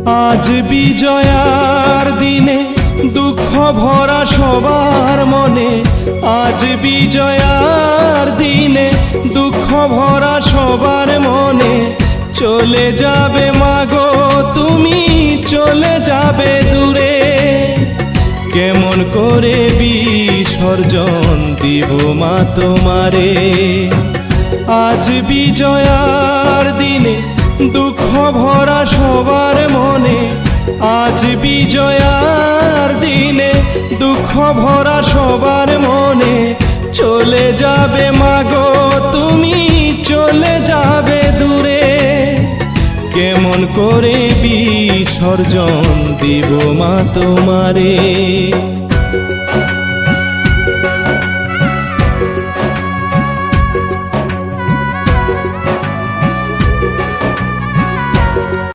আজ বিজয়ার দিনে দুঃখ ভরা সবার মনে, আজ বিজয়ার দিনে দুঃখ ভরা সবার মনে। চলে যাবে মাগো তুমি, চলে যাবে দূরে, কেমন করে বিসর্জন দিব মা তোমারে। আজ বিজয়ার দিনে দুঃখ ভরা সবার মনে, আজ বিজয়ার দিনে দুঃখ ভরা সবার মনে। চলে যাবে মাগো তুমি, চলে যাবে দূরে, কেমন করে বিসর্জন দিব মা তোমারে।